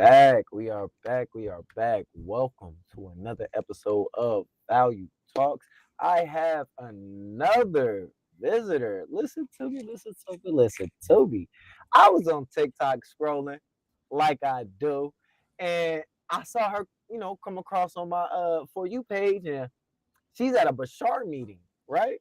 back. We are back. We are back. Welcome to another episode of Value Talks. I have another visitor. Listen to me. Listen to me. Listen to me. I was on TikTok scrolling like I do, and I saw her, come across on my For You page, and she's at a Bashar meeting, right?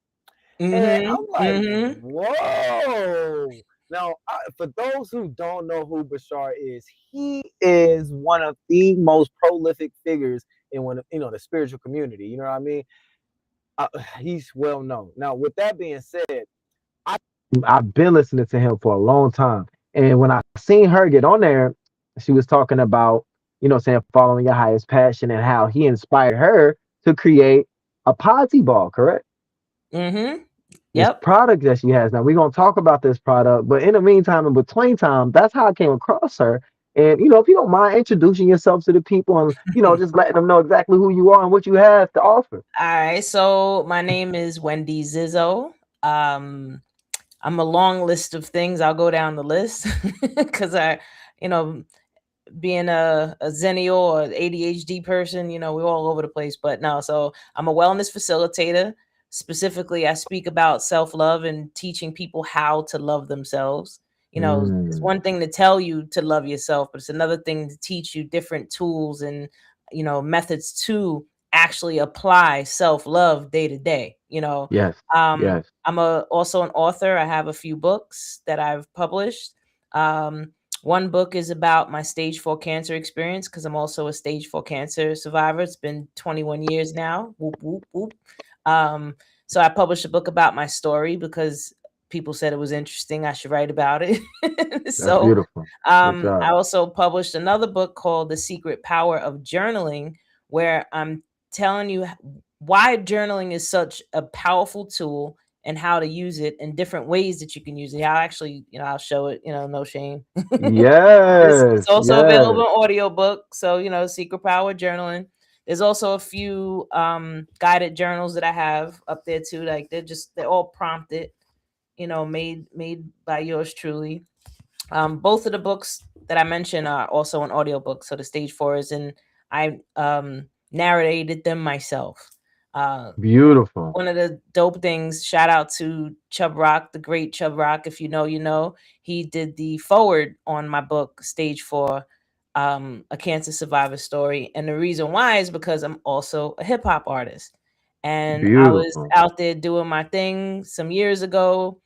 And I'm like, Mm-hmm. whoa. Now, for those who don't know who Bashar is, he is one of the most prolific figures in one of, the spiritual community. You know what I mean? Uh, he's well known. Now, with that being said, I, I've been listening to him for a long time. And when I seen her get on there, she was talking about, saying following your highest passion and how he inspired her to create a posse ball, correct? Mm-hmm. This Yep. product that she has now. We're gonna talk about this product, but in the meantime, in between time, that's how I came across her. And if you don't mind introducing yourself to the people and just letting them know exactly who you are and what you have to offer. All right. So my name is Wendy Zizzo. Um, I'm a long list of things. I'll go down the list because you know, being a Zennial or ADHD person, we're all over the place. But no, so I'm a wellness facilitator. Specifically, I speak about self love and teaching people how to love themselves. It's Mm, one thing to tell you to love yourself, but it's another thing to teach you different tools and, methods to actually apply self love day to day. yes, yes, I'm also an author. I have a few books that I've published. One book is about my stage 4 cancer experience because I'm also a stage 4 cancer survivor. It's been 21 years now. Whoop, whoop, whoop. Um, so I published a book about my story because people said it was interesting. I should write about it. that's so beautiful. Good job. I also published another book called The Secret Power of Journaling, where I'm telling you why journaling is such a powerful tool and how to use it in different ways that you can use it. I'll actually, I'll show it, no shame. It's Yes, also available yes. in audiobook. So, Secret Power Journaling. There's also a few guided journals that I have up there too. Like they're all prompted, made by yours truly. Both of the books that I mentioned are also an audiobook. So the stage four is in I narrated them myself. Uh, Beautiful. one of the dope things, shout out to Chub Rock, the great Chub Rock, if you know, you know. He did the forward on my book, Stage 4, a cancer survivor story. And the reason why is because I'm also a hip hop artist. And I was Beautiful. out there doing my thing some years ago,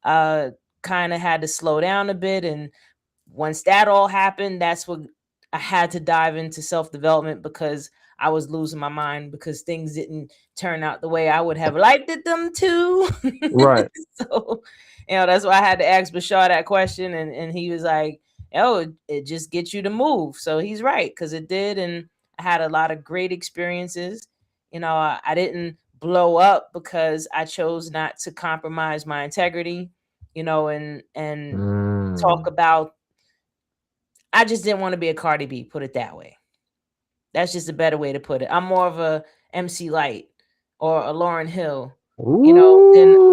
uh, kind of had to slow down a bit. And once that all happened, that's what I had to dive into self development because I was losing my mind because things didn't turn out the way I would have liked it them to. Right. So, that's why I had to ask Bashar that question. And he was like, oh, it just gets you to move. So he's right because it did. And I had a lot of great experiences. I didn't blow up because I chose not to compromise my integrity, and talk Mm, about I just didn't want to be a Cardi B, put it that way. That's just a better way to put it. I'm more of a MC Light or a Lauren Hill,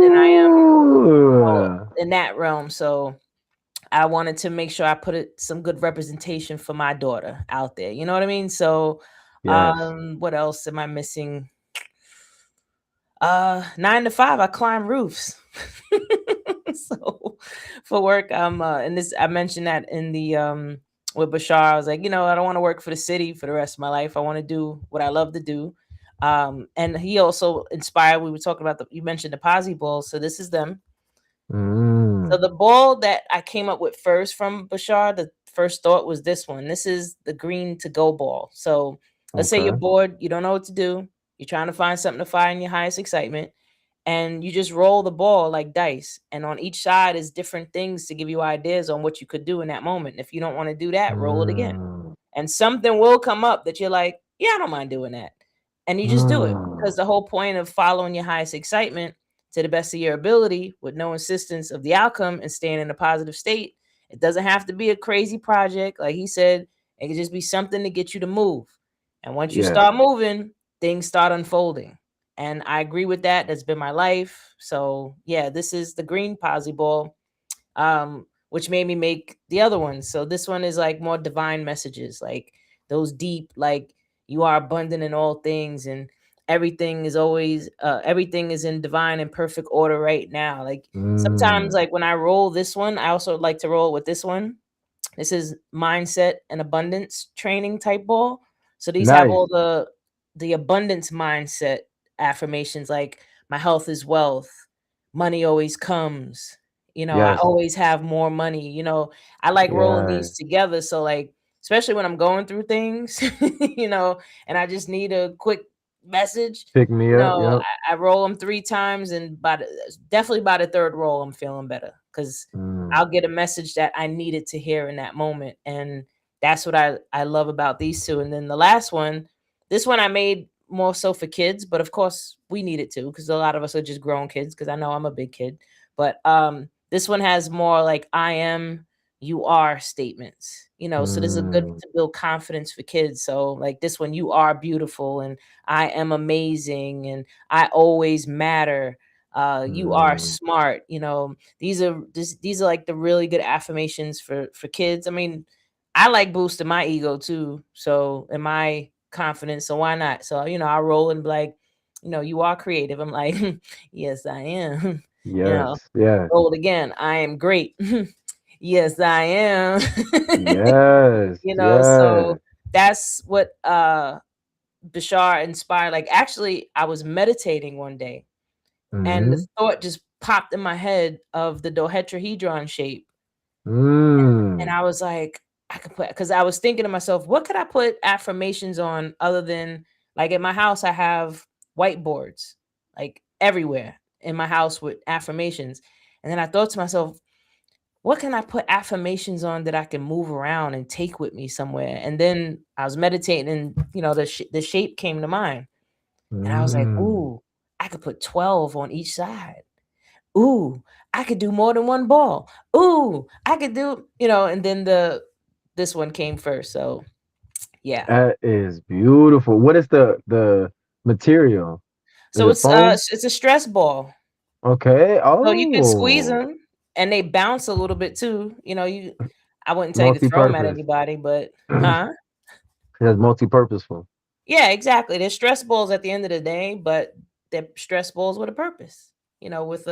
than I am, ooh. in that realm. So I wanted to make sure I put some good representation for my daughter out there. You know what I mean? So Yes. what else am I missing? 9 to 5, I climb roofs. So for work, and this I mentioned that in the with Bashar. I was like, I don't want to work for the city for the rest of my life. I want to do what I love to do. And he also inspired. We were talking about you mentioned the Posy Ball, so this is them. So Mm, the ball that I came up with first from Bashar, the first thought was this one. This is the green to go ball. So let's say you're okay. bored, you don't know what to do, you're trying to find something to find your highest excitement, and you just roll the ball like dice. And on each side is different things to give you ideas on what you could do in that moment. If you don't want to do that, roll it again. Mm, And something will come up that you're like, yeah, I don't mind doing that. And you just do it because mm, the whole point of following your highest excitement to the best of your ability with no insistence of the outcome and staying in a positive state. It doesn't have to be a crazy project. Like he said, it could just be something to get you to move. And once you yes. start moving, things start unfolding. And I agree with that. That's been my life. So yeah, this is the green posy ball. which made me make the other one. So this one is like more divine messages, like those deep, like you are abundant in all things, and everything is always everything is in divine and perfect order right now. Like sometimes, Mm. like when I roll this one, I also like to roll with this one. This is mindset and abundance training type ball. So these have Nice. all the abundance mindset affirmations, like my health is wealth, money always comes. I Yes. always have more money. I like rolling Yeah. these together. So like, especially when I'm going through things, and I just need a quick message. Pick me up. Yep. I roll them 3 times, and definitely by the third roll, I'm feeling better because I'll Mm. get a message that I needed to hear in that moment. And that's what I love about these two. And then the last one, this one I made more so for kids, but of course we need it too, because a lot of us are just grown kids, because I know I'm a big kid. But this one has more like I am, you are statements. So this is a good Mm. to build confidence for kids. So like this one, you are beautiful, and I am amazing, and I always matter. You are Mm. smart. These are like the really good affirmations for kids. I mean, I like boosting my ego too, so and my confidence. So why not? So I roll and be like, you are creative. I'm like, yes, I am. you know, Yes. Yes. roll it again. I am great. Yes, I am. Yes. So Yes. that's what Bashar inspired. Like actually, I was meditating one day, and the Mm-hmm. thought just popped in my head of the dodecahedron shape. And Mm. I was like, I could put, because I was thinking to myself, what could I put affirmations on other than, like, at my house, I have whiteboards like everywhere in my house with affirmations. And then I thought to myself, what can I put affirmations on that I can move around and take with me somewhere? And then I was meditating, and the shape came to mind, and I was like, Mm. ooh, I could put 12 on each side. Ooh, I could do more than one ball. Ooh, I could do, and then this one came first. So yeah. That is beautiful. What is the material? Is So it foam? it's a stress ball. Okay. So you can squeeze Oh, them, and they bounce a little bit too. I wouldn't tell you to throw them at multi-purpose. anybody, but That's huh? multi-purposeful. Yeah, exactly. They're stress balls at the end of the day, but they're stress balls with a purpose. With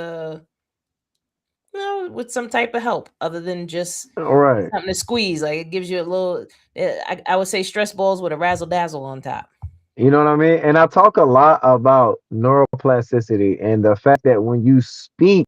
with some type of help other than just All right. something to squeeze. Like it gives you a little. I would say stress balls with a razzle dazzle on top. You know what I mean? And I talk a lot about neuroplasticity and the fact that when you speak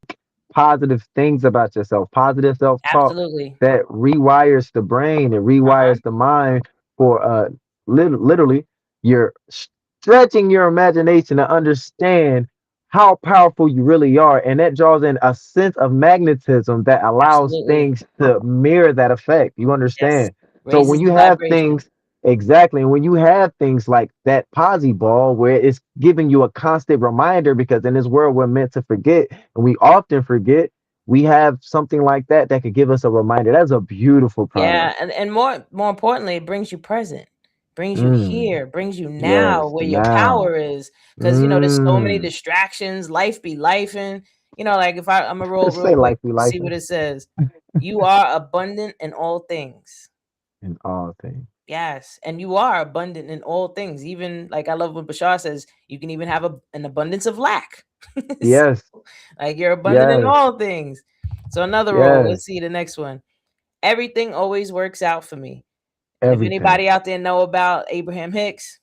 positive things about yourself, positive self-talk, Absolutely. that rewires the brain, it Uh huh. rewires the mind for literally you're stretching your imagination to understand how powerful you really are. And that draws in a sense of magnetism that allows Absolutely. things to mirror that effect. You Yes. understand? So when Raises you the have vibration. things exactly. And when you have things like that posi ball, where it's giving you a constant reminder, because in this world we're meant to forget, and we often forget, we have something like that that could give us a reminder. That's a beautiful Yeah, product. and more importantly, it brings you present, brings you Mm, here, brings you now yes, where your now. power is. Because there's so many Mm. distractions. Life be life, and like if I'm gonna roll real Say quick, life be life see what it says. You are abundant in all things. in all things. Yes, and you are abundant in all things. Even like I love what Bashar says, you can even have an abundance of lack. So, Yes, like you're abundant in yes, all things. So another rule. yes. Let's see the next one. Everything always works out for me. And if Everything anybody out there know about Abraham Hicks,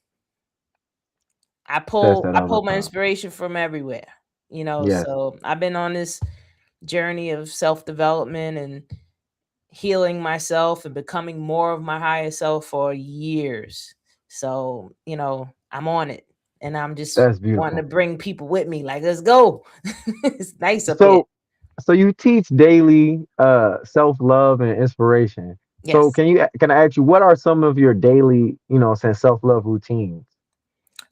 I says pull that I all the pull my time. inspiration from everywhere. Yes, So I've been on this journey of self-development and healing myself and becoming more of my higher self for years. So, I'm on it, and I'm just that's wanting to beautiful. bring people with me. Like, let's go. It's nice up here. So so you teach daily self-love and inspiration. So Yes. can I ask you what are some of your daily, say self-love routines?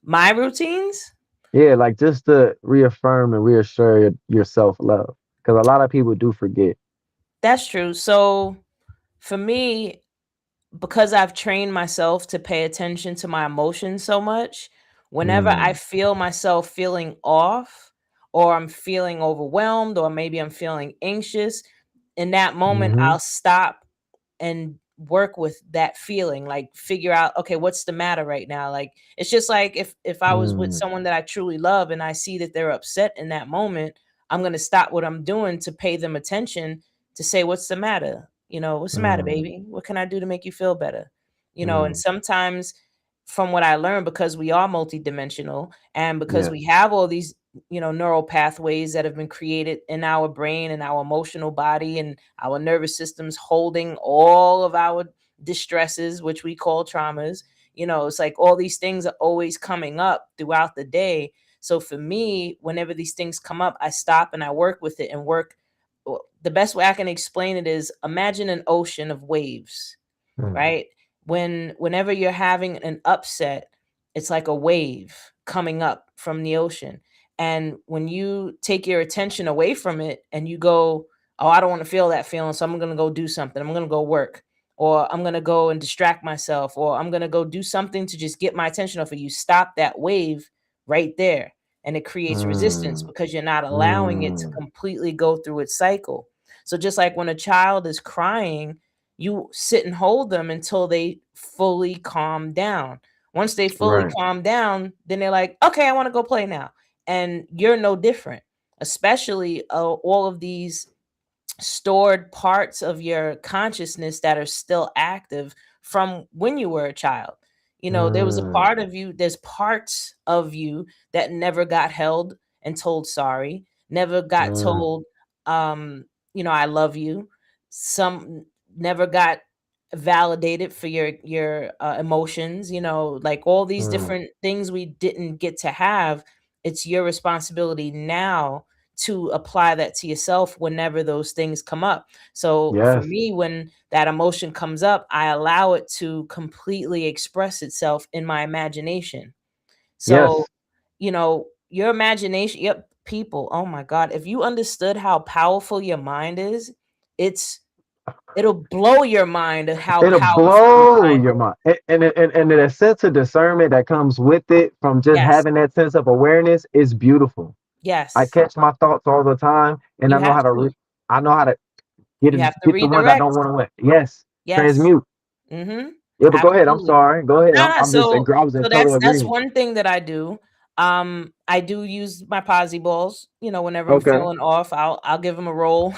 My routines? Yeah, like just to reaffirm and reassure your self-love, because a lot of people do forget. That's true. So for me, because I've trained myself to pay attention to my emotions so much, whenever I Mm, feel myself feeling off, or I'm feeling overwhelmed, or maybe I'm feeling anxious, in that moment, Mm-hmm. I'll stop and work with that feeling, like figure out, okay, what's the matter right now? Like, it's just like if I was with Mm, someone that I truly love and I see that they're upset in that moment, I'm going to stop what I'm doing to pay them attention, to say, what's the matter? What's the matter, mm, baby? What can I do to make you feel better? And mm. sometimes, from what I learned, because we are multidimensional, and because Yes. we have all these neural pathways that have been created in our brain and our emotional body and our nervous systems, holding all of our distresses, which we call traumas. It's like all these things are always coming up throughout the day. So for me, whenever these things come up, I stop and I work with it, and work. The best way I can explain it is, imagine an ocean of waves, Mm, right? Whenever you're having an upset, it's like a wave coming up from the ocean. And when you take your attention away from it and you go, oh, I don't want to feel that feeling, so I'm going to go do something. I'm going to go work, or I'm going to go and distract myself, or I'm going to go do something to just get my attention off of you. Stop that wave right there. And it creates resistance mm, because you're not allowing it to mm. completely go through its cycle. So just like when a child is crying, you sit and hold them until they fully calm down. Once they fully Right. calm down, then they're like, okay, I want to go play now. And you're no different, especially all of these stored parts of your consciousness that are still active from when you were a child. There was a Mm, part of you, there's parts of you that never got held and told sorry, never got mm, told, um, I love you. Some never got validated for your emotions, like all these mm. different things we didn't get to have. It's your responsibility now to apply that to yourself whenever those things come up. So for Yes. me, when that emotion comes up, I allow it to completely express itself in my imagination. So, Yes. your imagination, yep, people, oh my God, if you understood how powerful your mind is, it's it'll blow your mind at how It'll powerful your blow mind your is. mind. And the sense of discernment that comes with it from just Yes. having that sense of awareness is beautiful. I Yes. catch my thoughts all the time, and You have to. I know how to You have to get the ones I don't redirect. want to win. Yes. Yes. Transmute. Mm-hmm. Yeah, but go ahead. I'm Absolutely. sorry. Go ahead. No, no, I'm just so I was in so total that's agreement. one thing that I do. I do use my posi balls, whenever I'm Okay. feeling off, I'll give them a roll,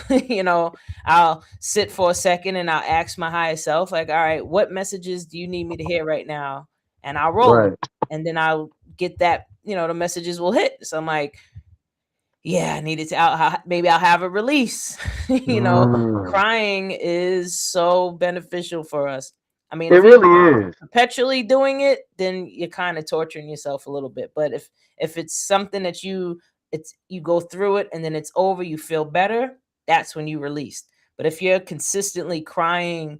I'll sit for a second and I'll ask my higher self, like, all right, what messages do you need me to hear right now? And I'll roll them. Right. And then I'll get that, the messages will hit. So I'm like, yeah, I needed to maybe I'll have a release. Mm. Crying is so beneficial for us. I mean, It if you're really is. perpetually doing it, then you're kind of torturing yourself a little bit. But if it's something that you go through it and then it's over, you feel better, that's when you release. But if you're consistently crying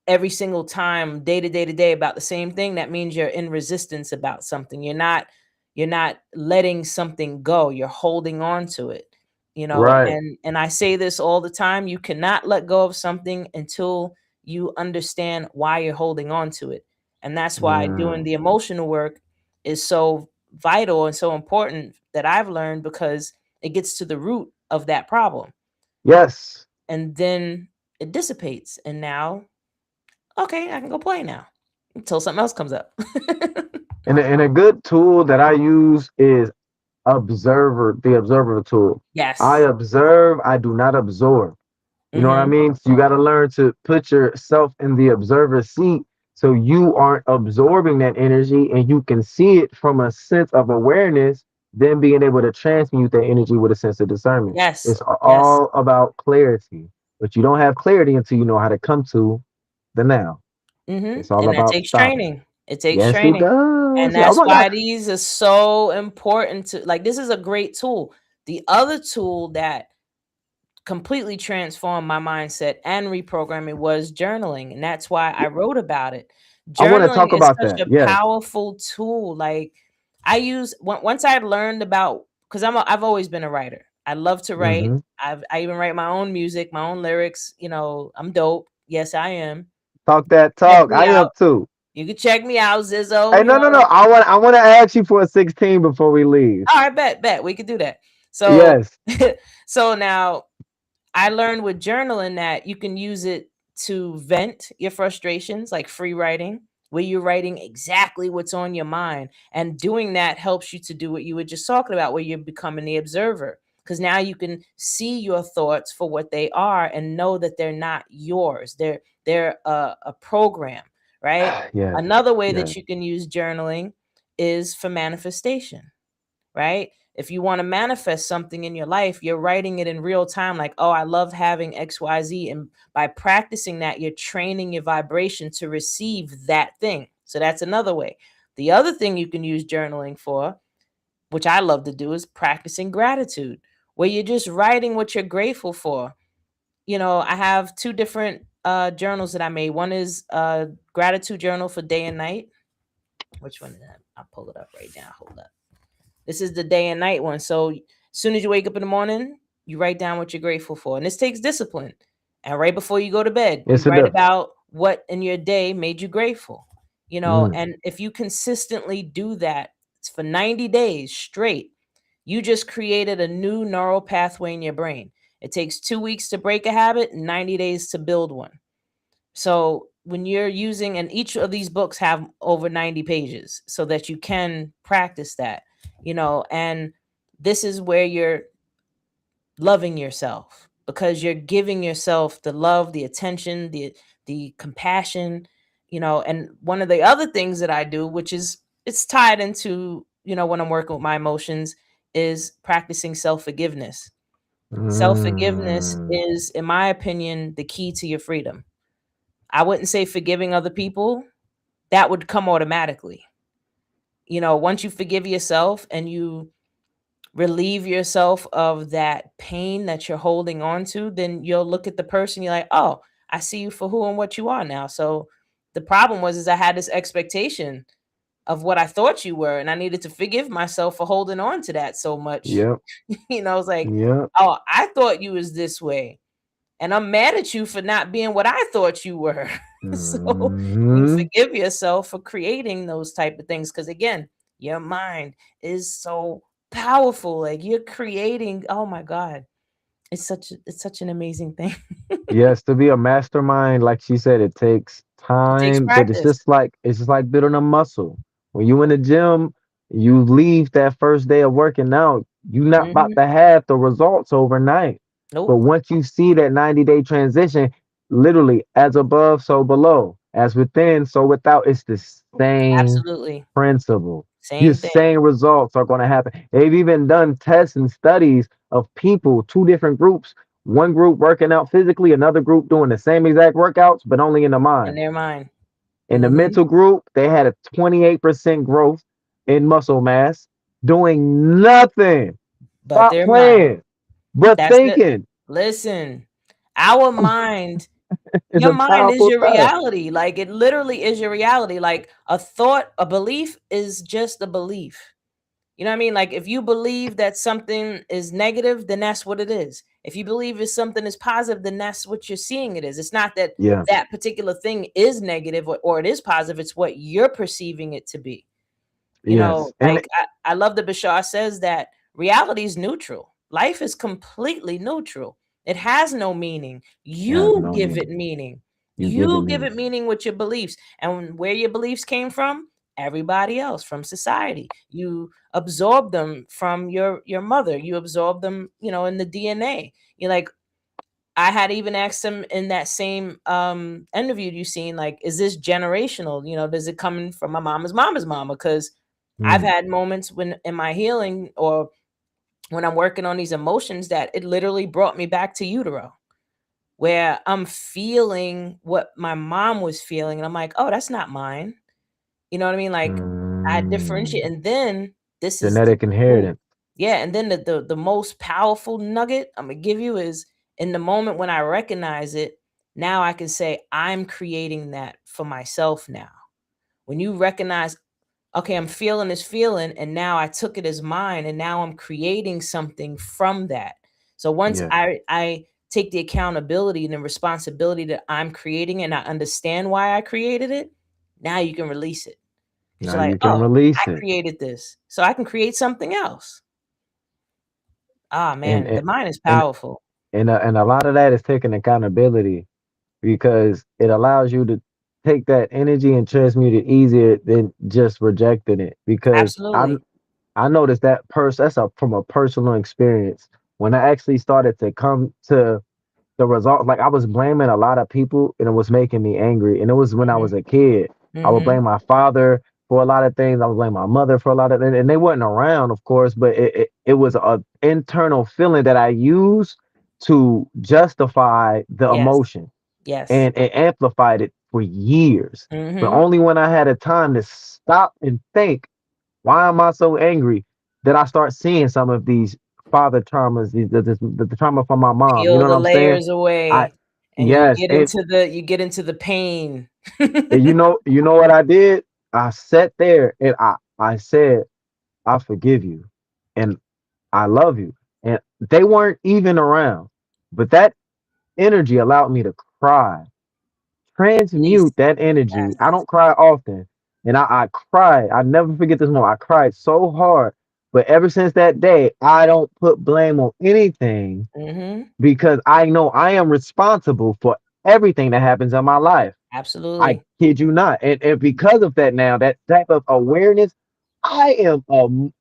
every single time, day to day to day, about the same thing, that means you're in resistance about something. You're not letting something go. You're holding on to it. Right. And I say this all the time, you cannot let go of something until you understand why you're holding on to it. And that's why doing Mm. the emotional work is so vital and so important, that I've learned, because it gets to the root of that problem, Yes. and then it dissipates, and now, okay, I can go play now until something else comes up. And a good tool that I use is the observer tool. I Yes. observe, I do not absorb. You know what I Mhm. mean? So you got to learn to put yourself in the observer's seat so you aren't absorbing that energy and you can see it from a sense of awareness, then being able to transmute that energy with a sense of discernment. Yes. It's Yes. all about clarity, but you don't have clarity until you know how to come to the now. It's Mhm. all And that about takes stopping. training. It takes Yes, it training. And does. Yeah. Oh that's my God. why these are so important, to like, this is a great tool. The other tool that completely transformed my mindset and reprogramming was journaling, and that's why I wrote about it. I want to Journaling talk is about such that. a Yes. powerful tool. Like, once I learned about, because I've always been a writer. I love to write. Hmm. I even write my own music, my own lyrics. I'm dope. Yes, I am. Talk that Check talk. me I am out. too. You can check me out, Hey, Zizzo. no, no, no. I want to ask you for a 16 before we leave. All right, bet, we could do that. So, Yes. so now I learned with journaling that you can use it to vent your frustrations, like free writing, where you're writing exactly what's on your mind. And doing that helps you to do what you were just talking about, where you're becoming the observer. Because now you can see your thoughts for what they are and know that they're not yours. They're a program, right? Yes, Another way yes. that you can use journaling is for manifestation, right? If you want to manifest something in your life, you're writing it in real time, like, oh, I love having XYZ. And by practicing that, you're training your vibration to receive that thing. So that's another way. The other thing you can use journaling for, which I love to do, is practicing gratitude, where you're just writing what you're grateful for. I have two different journals that I made. One is a gratitude journal for day and night. Which one is that? I'll pull it up right now. Hold up. This is the day and night one. So as soon as you wake up in the morning, you write down what you're grateful for. And this takes discipline. And right before you go to bed, you Yes, it write does. about what in your day made you grateful. Mm. And if you consistently do that for 90 days straight, you just created a new neural pathway in your brain. It takes 2 weeks to break a habit and 90 days to build one. So when you're using, and each of these books have over 90 pages so that you can practice that, and this is where you're loving yourself, because you're giving yourself the love, the attention, the compassion, and one of the other things that I do, which is it's tied into, when I'm working with my emotions, is practicing self-forgiveness. Self-forgiveness Mm. is, in my opinion, the key to your freedom. I wouldn't say forgiving other people. That would come automatically. Once you forgive yourself and you relieve yourself of that pain that you're holding on to, then you'll look at the person, you're like, oh, I see you for who and what you are now. So the problem was is I had this expectation of what I thought you were, and I needed to forgive myself for holding on to that so much. Yep, It's like, yep. oh, I thought you was this way. And I'm mad at you for not being what I thought you were. So you Hmm. forgive yourself for creating those type of things, because again, your mind is so powerful. Like you're creating, oh my God, it's such an amazing thing. Yes, to be a mastermind, like she said, it takes It takes time, but practice. it's just like building a muscle. When you in the gym, you leave that first day of working out, you not about Hmm. to have the results overnight. But Nope. once you see that 90-day transition, literally as above, so below, as within, so without, it's the same Absolutely. principle. The Same thing. same results are going to happen. They've even done tests and studies of people, two different groups, one group working out physically, another group doing the same exact workouts, but only in the In mind. their mind. In the Hmm. mental group, they had a 28% growth in muscle mass, doing nothing. But Stop their mind. playing, but That's it. thinking Listen, our mind, is your a mind is powerful your stuff. reality. Like it literally is your reality. Like a thought, a belief is just a belief. You know what I mean? Like if you believe that something is negative, then that's what it is. If you believe if something is positive, then that's what you're seeing it is. It's not that Yeah. that particular thing is negative or it is positive. It's what you're perceiving it to be. Yes. And Like I love that Bashar says that reality is neutral. Life is completely neutral. It has no meaning. it has You no give it meaning. meaning. You give it You give meaning. it meaning with your beliefs. And where your beliefs came from, everybody else from society. You absorb them from your mother. You absorb them, in the DNA. You're like, I had even asked him in that same interview you seen, like, is this generational? Does it come from my mama's mama? Because I've Mm. had moments when in my healing or when I'm working on these emotions that it literally brought me back to utero, where I'm feeling what my mom was feeling. And I'm like, oh, that's not mine. You know what I mean? Like I differentiate. Mm. And then this is the Genetic ooh, inheritance. yeah, and then the most powerful nugget I'm gonna give you is in the moment when I recognize it, now I can say I'm creating that for myself now. When you recognize, okay, I'm feeling this feeling, and now I took it as mine, and now I'm creating something from that. So once Yes. I take the accountability and the responsibility that I'm creating and I understand why I created it, now you can release it. Because Now you're like, you can oh, I release it. created this. So I can create something else. Ah And man, and the mind is and powerful. and a lot of that is taking accountability because it allows you to take that energy and transmute it easier than just rejecting it. Because Absolutely. I noticed that that's from a personal experience when I actually started to come to the result. Like I was blaming a lot of people, and it was making me angry. And it was when I Hmm. was a kid. I would Hmm. blame my father for a lot of things. I would blame my mother for a lot of things, and they wasn't around, of course. But it was a internal feeling that I used to justify the Yes. emotion, Yes. and it amplified it for years. But Hmm. only when I had a time to stop and think, why am I so angry? That I start seeing some of these father traumas, the trauma from my mom. You Peel know what the I'm saying? layers I away, and yes, you get into the pain. and you know what I did? I sat there and I said, I forgive you and I love you. And they weren't even around. But that energy allowed me to cry, Release. transmute that energy. I Yes. don't cry often. And I cried. I never forget this moment. I cried so hard. But ever since that day, I don't put blame on anything Hmm. because I know I am responsible for everything that happens in my life. I Absolutely. kid you not. And because of that now, that type of awareness, I am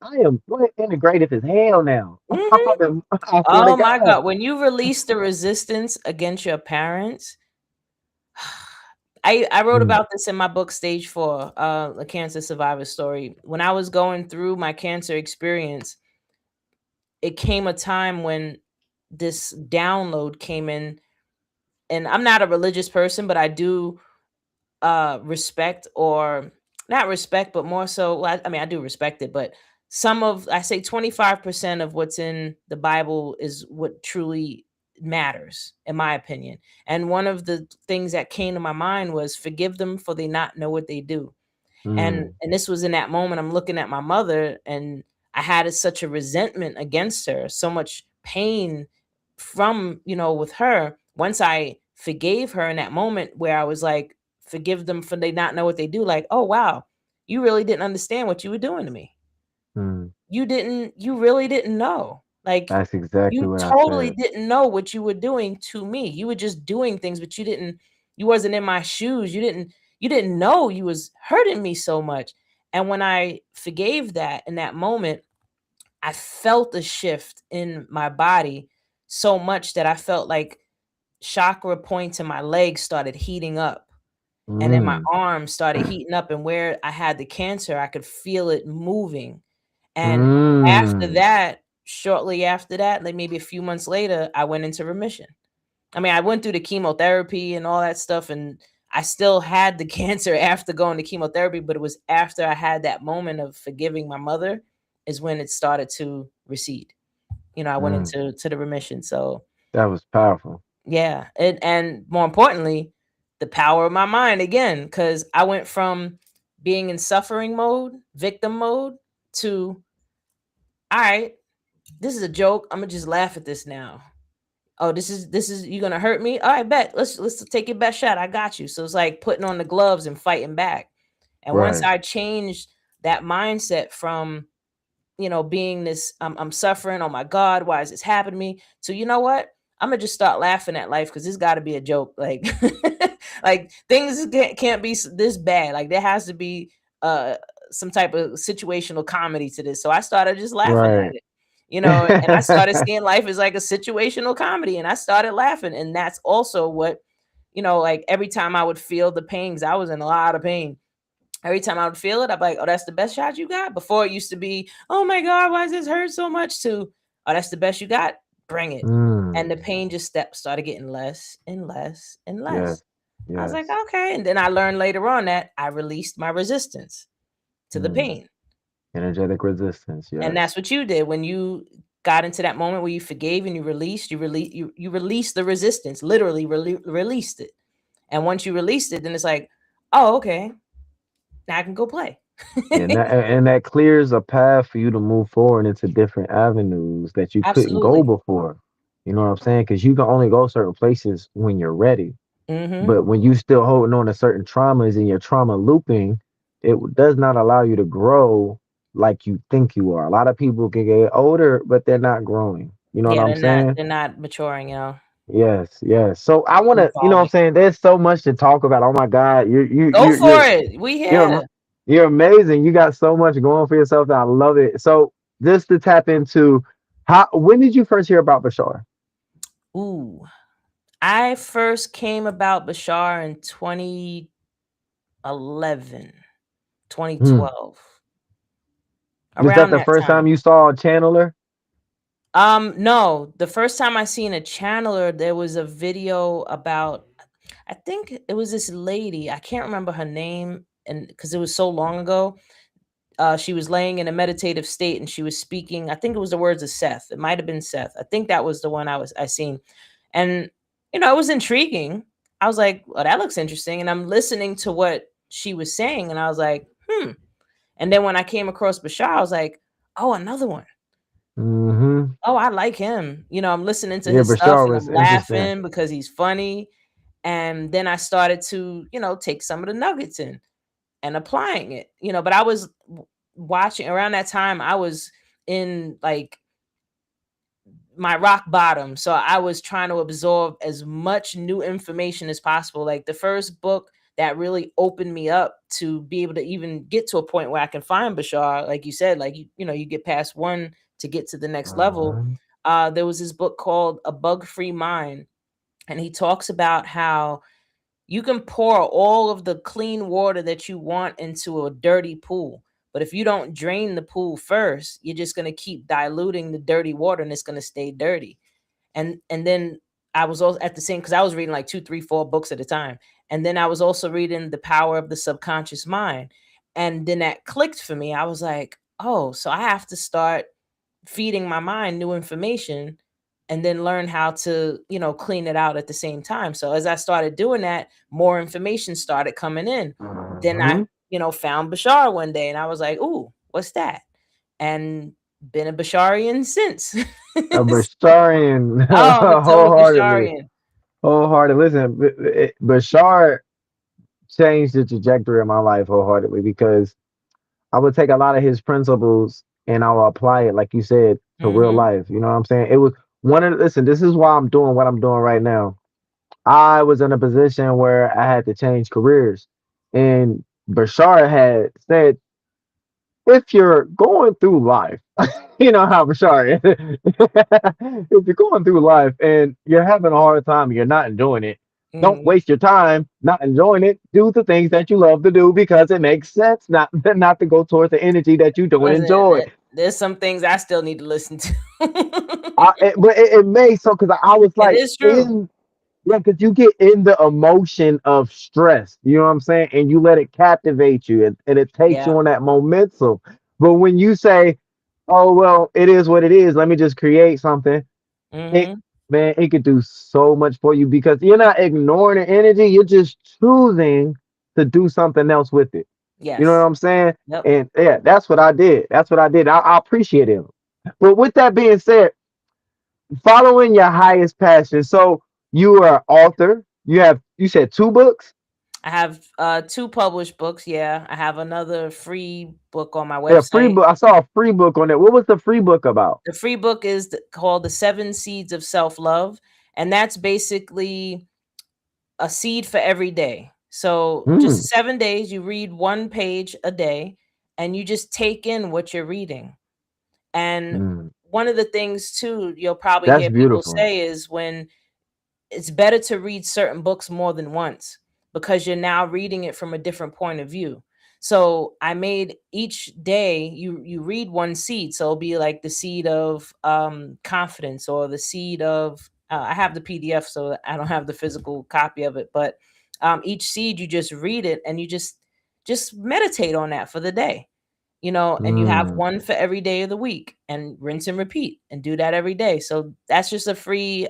integrated as hell now. Hmm. I swear to Oh my God. God. When you release the resistance against your parents, I wrote Mm, about this in my book Stage 4, a cancer survivor story. When I was going through my cancer experience, it came a time when this download came in, and I'm not a religious person, but I do respect, or not respect, but more so, well, I mean, I do respect it, but some of, I say 25% of what's in the Bible is what truly matters, in my opinion. And one of the things that came to my mind was, forgive them for they not know what they do. and mm, and this was in that moment I'm looking at my mother, and I had such a resentment against her, so much pain from, with her. Once I forgave her in that moment, where I was like, forgive them for they not know what they do, like, oh wow, you really didn't understand what you were doing to me. mm. You really didn't know, like, That's exactly you what I totally said. didn't know what you were doing to me. You were just doing things, but you wasn't in my shoes. You didn't know you was hurting me so much. And when I forgave that in that moment, I felt a shift in my body so much that I felt like chakra points in my legs started heating up, and then my Mm, arms started heating up, and where I had the cancer, I could feel it moving. And after mm. that, shortly after that, like maybe a few months later, I went into remission. I mean, I went through the chemotherapy and all that stuff, and I still had the cancer after going to chemotherapy, but it was after I had that moment of forgiving my mother is when it started to recede. I went Mm. into the remission. So That was powerful. yeah, and more importantly, the power of my mind again, because I went from being in suffering mode, victim mode, to, all right, this is a joke. I'm gonna just laugh at this now. Oh, this is you gonna hurt me? All right, bet. Let's take your best shot. I got you. So it's like putting on the gloves and fighting back. And once Right. I changed that mindset from, being this, I'm suffering, oh my God, why is this happening to me? So you know what? I'm gonna just start laughing at life, because this got to be a joke. Like, like things can't be this bad. Like there has to be uh some type of situational comedy to this. So I started just laughing at Right. it. And I started seeing life as like a situational comedy, and I started laughing. And that's also what, like every time I would feel the pains, I was in a lot of pain. Every time I would feel it, I'd be like, oh, that's the best shot you got. Before it used to be, oh my God, why does this hurt so much? To, oh, that's the best you got. Bring it. And the Mm. pain just started getting less and less and less. Yes. I was like, Yes. okay. And then I learned later on that I released my resistance to the Mm. pain. Energetic resistance. And that's Yes. what you did when you got into that moment where you forgave and you released the resistance, literally released it. And once you released it, then it's like, oh, okay, now I can go play. And that clears a path for you to move forward into different avenues that you couldn't go Absolutely. before. You know what I'm saying? Because you can only go certain places when you're ready. Mhm. But when you still holding on to certain traumas and your trauma looping, does not allow you to grow like you think you are. A lot of people can get older, but they're not growing. You know what Yeah, I'm saying? they're not maturing, Yes, yes. So I want to, you know what I'm evolving. saying? There's so much to talk about. Oh my God, Go for it. We you're am- here. you're amazing. You got so much going for yourself. And I love it. So just to tap into how, when did you first hear about Bashar? Ooh. I first came about Bashar in 2011, Hmm. 2012, Was that around the that first time time. you saw Channeler? No, the first time I seen a channeler, there was a video about, I think it was this lady. I can't remember her name, and because it was so long ago. She was laying in a meditative state and she was speaking. I think it was the words of Seth. It might have been Seth. I think that was the one I seen, and it was intriguing. I was like, "Well, that looks interesting," and I'm listening to what she was saying, and I was like, "Hmm." And then when I came across Bashar, I was like, "Oh, another one. Mm-hmm. Oh, I like him." I'm listening to Yeah, his stuff Bashar and was I'm interesting. laughing because he's funny. And then I started to, take some of the nuggets in and applying it. But I was watching around that time. I was in like my rock bottom, so I was trying to absorb as much new information as possible. Like the first book that really opened me up to be able to even get to a point where I can find Bashar, like you said, like you get past one to get to the next level. Mhm. There was this book called A Bug Free Mind, and he talks about how you can pour all of the clean water that you want into a dirty pool. But if you don't drain the pool first, you're just going to keep diluting the dirty water and it's going to stay dirty. And then I was also at the same, because I was reading like two, three, four books at a time. And then I was also reading The Power of the Subconscious Mind. And then that clicked for me. I was like, oh, so I have to start feeding my mind new information and then learn how to, clean it out at the same time. So as I started doing that, more information started coming in. Then I, Mhm. found Bashar one day and I was like, ooh, what's that? And been a Basharian since. A Basharian, Oh, I'm a total wholeheartedly, Basharian. wholeheartedly. Listen, Bashar changed the trajectory of my life wholeheartedly because I would take a lot of his principles and I will apply it, like you said, to real Mhm. life. You know what I'm saying? It was listen, this is why I'm doing what I'm doing right now. I was in a position where I had to change careers. And Bashar had said, if you're going through life, you know how Bashar is. If you're going through life and you're having a hard time, you're not enjoying it. Don't Mhm. waste your time not enjoying it. Do the things that you love to do because it makes sense not to go towards the energy that you don't Listen, enjoy. there's some things I still need to listen to. But it made so because I was It like is true. in yeah, because you get in the emotion of stress, you know what I'm saying? And you let it captivate you and it takes Yeah. you on that momentum. But when you say, oh, well, it is what it is, let me just create something, it, Mhm. man, it could do so much for you because you're not ignoring the energy, you're just choosing to do something else with it. You know what Yes. I'm saying? Yep. And yeah, that's what I did. That's what I did. I appreciate it. But with that being said, following your highest passion. So you are an author. You said two books. I have two published books. Yeah. I have another free book on my A free website. book. I saw a free book on it. What was the free book about? The free book is called The Seven Seeds of Self Love. And that's basically a seed for every day. So just Hmm. 7 days, you read one page a day and you just take in what you're reading. And Mm. one of the things too, you'll probably That's hear people beautiful. say is when it's better to read certain books more than once because you're now reading it from a different point of view. So I made each day you read one seed. So it'll be like the seed of confidence or the seed of I have the PDF, so I don't have the physical copy of it. But each seed you just read it and you just meditate on that for the day. And you have Mm. one for every day of the week and rinse and repeat and do that every day. So that's just a free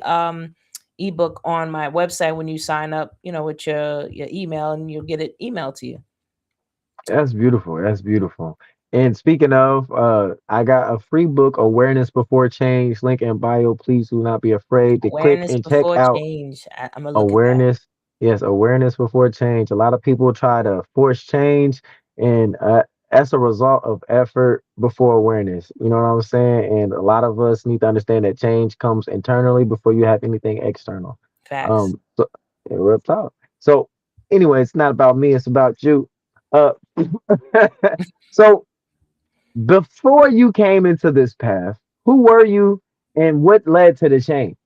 ebook on my website when you sign up, with your email and you'll get it emailed to you. That's beautiful. That's beautiful. And speaking of, I got a free book, Awareness Before Change. Link in bio. Please do not be afraid to click Awareness and check before out change. I'm gonna look at that. awareness. Yes, awareness before change. A lot of people try to force change, and As a result of effort before awareness. You know what I'm saying? And a lot of us need to understand that change comes internally before you have anything external. Facts. So yeah, real talk. So anyway, it's not about me, it's about you. Uh so before you came into this path, who were you and what led to the change?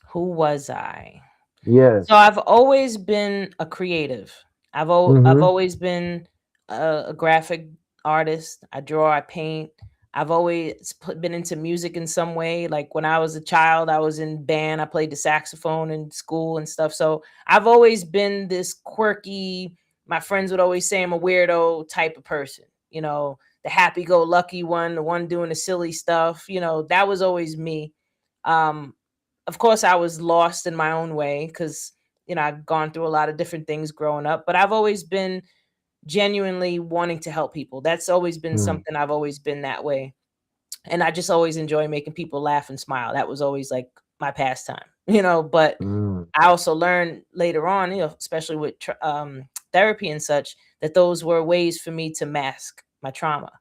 Who was I? So Yes. I've always been a creative. I've Mm-hmm. always been a graphic artist. I draw, I paint. I've always been into music in some way. Like when I was a child, I was in band. I played the saxophone in school and stuff. So I've always been this quirky. My friends would always say I'm a weirdo type of person. The happy-go-lucky one, the one doing the silly stuff. That was always me. Um, of course I was lost in my own way because I've gone through a lot of different things growing up, but I've always been genuinely wanting to help people. That's always been Mm, something. I've always been that way, and I just always enjoy making people laugh and smile. That was always like my pastime. But mm, I also learned later on, especially with therapy and such, that those were ways for me to mask my trauma,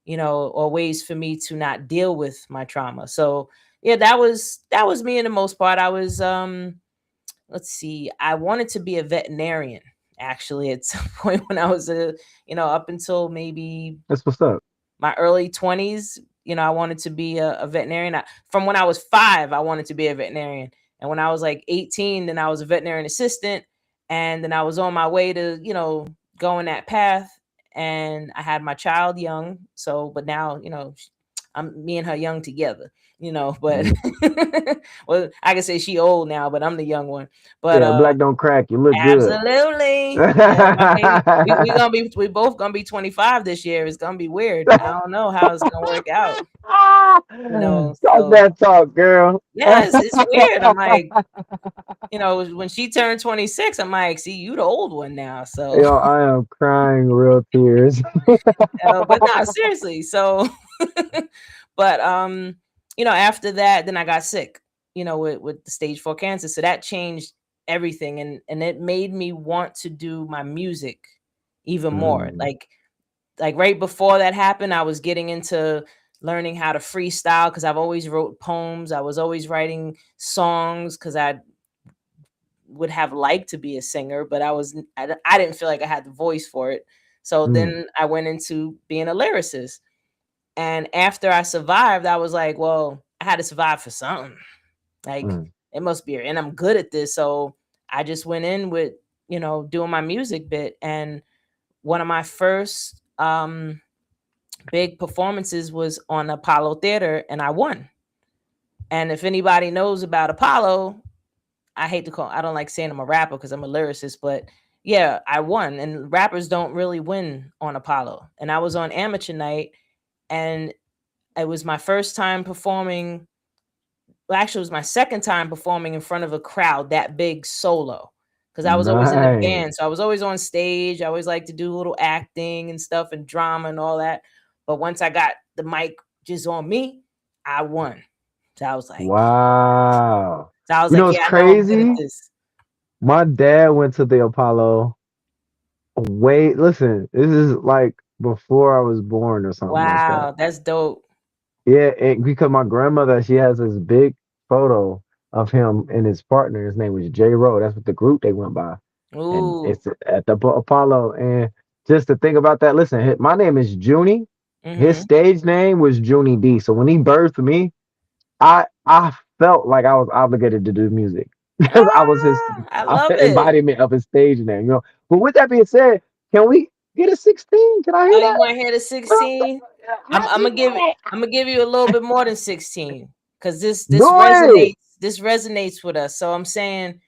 or ways for me to not deal with my trauma. So yeah, that was me in the most part. I was let's see, I wanted to be a veterinarian actually at some point when I was up until maybe that's what's up. my early 20s. I wanted to be a veterinarian. From when I was 5, I wanted to be a veterinarian. And when I was like 18, then I was a veterinarian assistant. And then I was on my way to, going that path. And I had my child young. So, but now, I'm me and her young together, but Mm. well, I can say she old now, but I'm the young one. But Yeah, black don't crack. You look good. absolutely. Yeah, my baby. We both gonna be 25 this year. It's gonna be weird. I don't know how it's gonna work out. Talk So that talk, girl. yeah, it's weird. I'm like, when she turned 26, I'm like, see, you the old one now. So Yo, I am crying real tears. but no, seriously. So but after that, then I got sick, with the stage 4 cancer. So that changed everything, and it made me want to do my music even more. Mm, Like right before that happened, I was getting into learning how to freestyle because I've always wrote poems. I was always writing songs because I would have liked to be a singer, but I didn't feel like I had the voice for it. So mm, then I went into being a lyricist. And after I survived, I was like, well, I had to survive for something. Like mm, it must be, and I'm good at this. So I just went in with, doing my music bit. And one of my first big performances was on Apollo Theater, and I won. And if anybody knows about Apollo, I don't like saying I'm a rapper because I'm a lyricist, but yeah, I won. And rappers don't really win on Apollo. And I was on amateur night, and it was my first time performing. Well, actually, it was my second time performing in front of a crowd that big solo. Because I was always in the nice. band. So I was always on stage. I always like to do a little acting and stuff and drama and all that. But once I got the mic just on me, I won. So I was like, Wow. so I was You like, know what's yeah, I know I'm good at crazy? this. My dad went to the Apollo. Wait, listen, this is like before I was born or something like that. Wow, that's dope. Yeah, because my grandmother, she has this big photo of him and his partner. His name was J. Rowe. That's what the group they went by. And Ooh. it's at the Apollo. And just to think about that, listen, my name is Junie. His Mm-hmm. stage name was Junie D. So when he birthed me, I felt like I was obligated to do music because I was his I love it. embodiment of his stage name. But with that being said, can we get a 16? Can I Oh, hear you that? want to hear the 16? I'm Happy gonna give birthday! I'm gonna give you a little bit more than 16 because this Do it! resonates with us. So I'm saying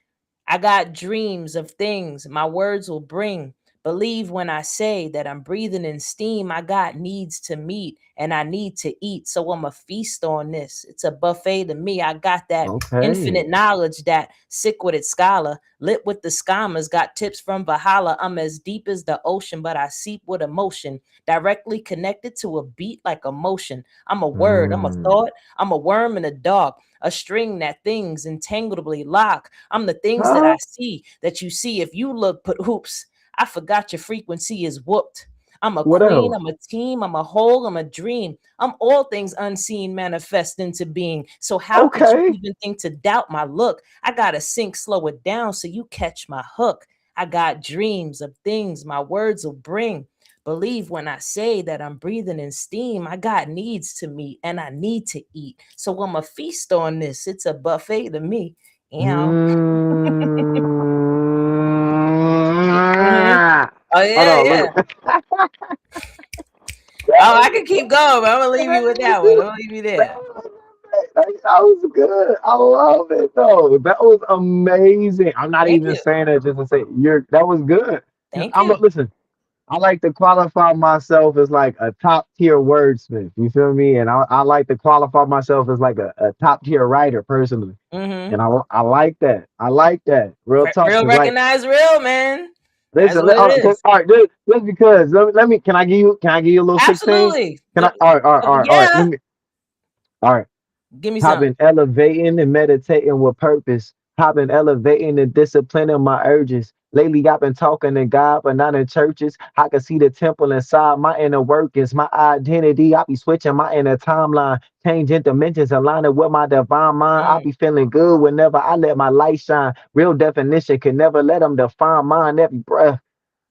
I got dreams of things my words will bring. Believe when I say that I'm breathing in steam. I got needs to meet and I need to eat. So I'm a feast on this. It's a buffet to me. I got that Okay. infinite knowledge, that sick with it scholar, lit with the scammers, got tips from Valhalla. I'm as deep as the ocean, but I seep with emotion, directly connected to a beat like emotion. I'm a word, I'm a Mm. thought, I'm a worm in the dark, a string that things entangledly lock. I'm the things that Huh? I see that you see. If you look, put hoops. I forgot your frequency is whooped. I'm a What queen, else? I'm a team, I'm a whole, I'm a dream. I'm all things unseen manifest into being. So how could you Okay. even think to doubt my look? I gotta sink, slow it down so you catch my hook. I got dreams of things my words will bring. Believe when I say that I'm breathing in steam. I got needs to meet and I need to eat. So I'm a feast on this. It's a buffet to me. You know. Mhm. Mm. Oh Hold yeah, on, yeah. look. Oh, I can keep going, but I'm gonna leave you with that one. I'm gonna leave you there. That was good. I love it though. That was amazing. I'm not Thank even you. saying that just to say you're that was good. Thank I'm you. listen, I like to qualify myself as like a top tier wordsmith. You feel me? And I like to qualify myself as like a top tier writer personally. Mm-hmm. And I like that. I like that. Real talk. Real Cause like recognize real, man. That's listen, what it is. all right, just because let me can I give you a little 16? Absolutely. Can I all right, let Yeah. me all right. Give me I've something. been elevating and meditating with purpose. I've been elevating and disciplining my urges. Lately, I've been talking to God, but not in churches. I can see the temple inside my inner workings, my identity. I be switching my inner timeline, changing dimensions, aligning with my divine mind. I Mm, be feeling good whenever I let my light shine. Real definition can never let them define mine. Every breath